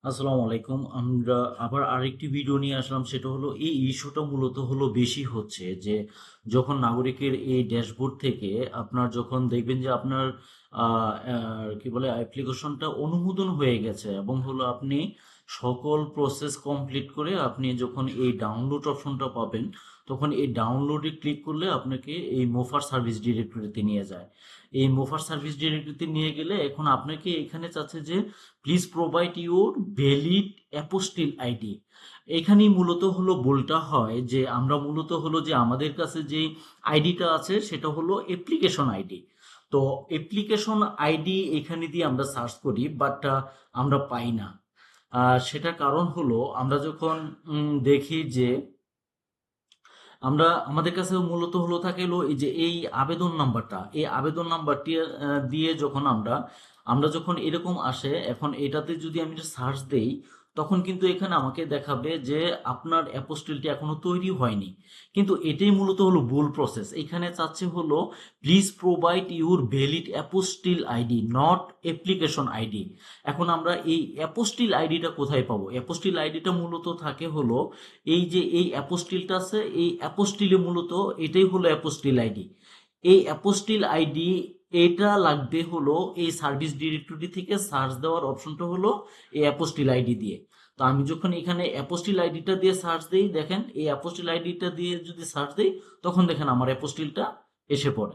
আসসালামু আলাইকুম। আমরা আবার আরেকটি ভিডিও নিয়ে আসলাম। সেটা হলো এই ইস্যুটা মূলত হলো বেশি হচ্ছে যে যখন নাগরিকের এই ড্যাশবোর্ড থেকে আপনার যখন দেখবেন যে আপনার কি বলে অ্যাপ্লিকেশনটা অনুমোদন হয়ে গেছে এবং হলো আপনি সকল প্রসেস কমপ্লিট করে আপনি যখন এই ডাউনলোড অপশনটা পাবেন, তখন এই ডাউনলোডে ক্লিক করলে আপনাকে এই মোফার সার্ভিস ডিরেক্টরিতে নিয়ে যায়। এই মোফার সার্ভিস ডিরেক্টরিতে নিয়ে গেলে এখন আপনাকে এখানে চাচ্ছে যে please provide your valid apostille ID. এখানেই মূলত হলো বলটা হয় যে আমরা মূলত হলো যে আমাদের কাছে যে আইডিটা আছে সেটা হলো অ্যাপ্লিকেশন আইডি। তো অ্যাপ্লিকেশন আইডি এখানে দিয়ে আমরা সার্চ করি, বাট আমরা পাই না। সেটার কারণ হলো আমরা যখন দেখি যে আমরা আমাদের কাছে মূলত হলো থাকে হলো এই যে এই আবেদন নাম্বারটা, এই আবেদন নাম্বারটি দিয়ে যখন আমরা আমরা যখন এরকম আসে, এখন এটাতে যদি আমি সার্চ দেই, তখন কিন্তু এখানে আমাকে দেখাবে যে আপনার অ্যাপোস্টিলটি এখনো তৈরি হয়নি। কিন্তু এটাই মূলত হলো ভুল প্রসেস। এখানে চাচ্ছে হলো please provide your valid apostille ID, not application ID. এখন আমরা এই অ্যাপোস্টিল আইডিটা কোথায় পাবো? অ্যাপোস্টিল আইডিটা মূলত থাকে হলো এই যে এই অ্যাপোস্টিলটা আছে, এই অ্যাপোস্টিলে মূলত এটাই হলো অ্যাপোস্টিল আইডি। এই অ্যাপোস্টিল আইডি এটা লাগবে হলো এই সার্ভিস ডিরেক্টরি থেকে সার্চ দেওয়ার অপশনটা হলো এই অ্যাপোস্টিল আইডি দিয়ে। তো আমি যখন এখানে অ্যাপোস্টিল আইডিটা দিয়ে সার্চ দিই, দেখেন এই অ্যাপোস্টিল আইডিটা দিয়ে যদি সার্চ দিই, তখন দেখেন আমার অ্যাপোস্টিলটা এসে পড়ে।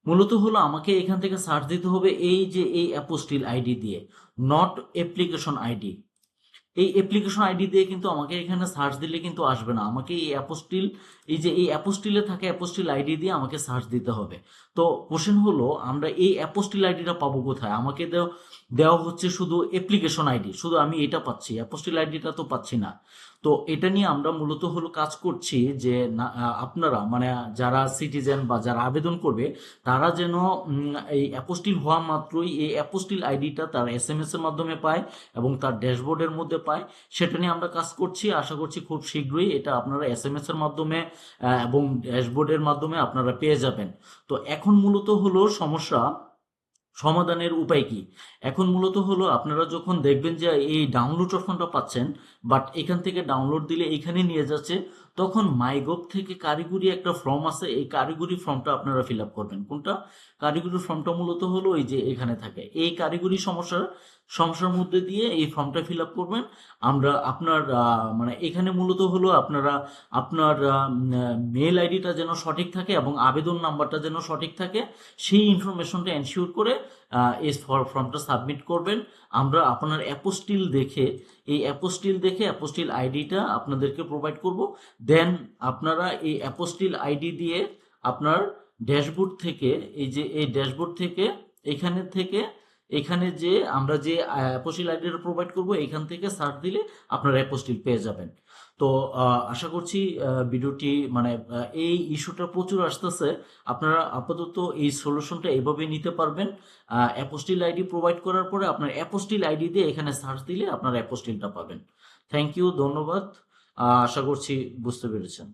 মূলত হলো আমাকে এখান থেকে সার্চ দিতে হবে এই যে এই অ্যাপোস্টিল আইডি দিয়ে, নট অ্যাপ্লিকেশন আইডি। এই অ্যাপ্লিকেশন আইডি দিয়ে কিন্তু আমাকে এখানে সার্চ দিলে কিন্তু আসবে না, আমাকে এই অ্যাপোস্টিল, এই যে এই অ্যাপোস্টিলে থাকে অ্যাপোস্টিল আইডি দিয়ে আমাকে সার্চ দিতে হবে। তো কোশ্চেন হলো আমরা এই অ্যাপোস্টিল আইডিটা পাবো কোথায়? আমাকে দেওয়া হচ্ছে শুধু অ্যাপ্লিকেশন আইডি, শুধু আমি এটা পাচ্ছি, অ্যাপোস্টিল আইডিটা তো পাচ্ছি না। তো এটা নিয়ে আমরা মূলত হলো কাজ করছি যে আপনারা মানে যারা সিটিজেন বা যারা আবেদন করবে, তারা যেন এই অ্যাপোস্টিল হওয়া মাত্রই এই অ্যাপোস্টিল আইডিটা তার এসএমএস এর মাধ্যমে পায় এবং তার ড্যাশবোর্ডের মধ্যে পায়। সেটা নিয়ে আমরা কাজ করছি, আশা করছি খুব শীঘ্রই এটা আপনারা এসএমএস এর মাধ্যমে এবং ড্যাশবোর্ডের মাধ্যমে আপনারা পেয়ে যাবেন। তো এখন মূলত হলো সমস্যা সমাধানের উপায় কি? এখন মূলত হলো আপনারা যখন দেখবেন যে এই ডাউনলোড অপশনটা পাচ্ছেন, বাট এখান থেকে ডাউনলোড দিলে এখানে নিয়ে যাচ্ছে, তখন মাইগভ থেকে কারিগরি একটা ফর্ম আছে, এই কারিগরি ফর্মটা আপনারা ফিল আপ করবেন। কোনটা? কারিগরি ফর্মটা মূলত হলো এই যে এখানে থাকে, এই কারিগরি সমস্যার মধ্যে দিয়ে এই ফর্মটা ফিল আপ করবেন। আমরা আপনার মানে এখানে মূলত হলো আপনারা আপনার মেল আইডিটা যেন সঠিক থাকে এবং আবেদন নাম্বারটা যেন সঠিক থাকে, সেই ইনফরমেশনটা এনশিওর করে এই ফর্মটা সাবমিট করবেন। আমরা আপনার অ্যাপোস্টিল দেখে, এই অ্যাপোস্টিল দেখে অ্যাপোস্টিল আইডিটা আপনাদেরকে প্রোভাইড করব। দেন আপনারা এই অ্যাপোস্টিল আইডি দিয়ে আপনার ড্যাশবোর্ড থেকে, এই যে এই ড্যাশবোর্ড থেকে থেকে এখানে যে আমরা যে অ্যাপোস্টিল আইডিটা প্রোভাইড করব, এখান থেকে সার্চ দিলে আপনারা অ্যাপোস্টিল পেয়ে যাবেন। তো আশা করছি ভিডিওটি মানে এই ইস্যুটা প্রচুর আসতেছে, আপনারা আপাতত এই সলিউশনটা এভাবে নিতে পারবেন। অ্যাপোস্টিল আইডি প্রোভাইড করার পরে আপনার অ্যাপোস্টিল আইডি দিয়ে এখানে সার্চ দিলে আপনার অ্যাপোস্টিলটা পাবেন। থ্যাংক ইউ, ধন্যবাদ। আশা করছি বুঝতে পেরেছেন।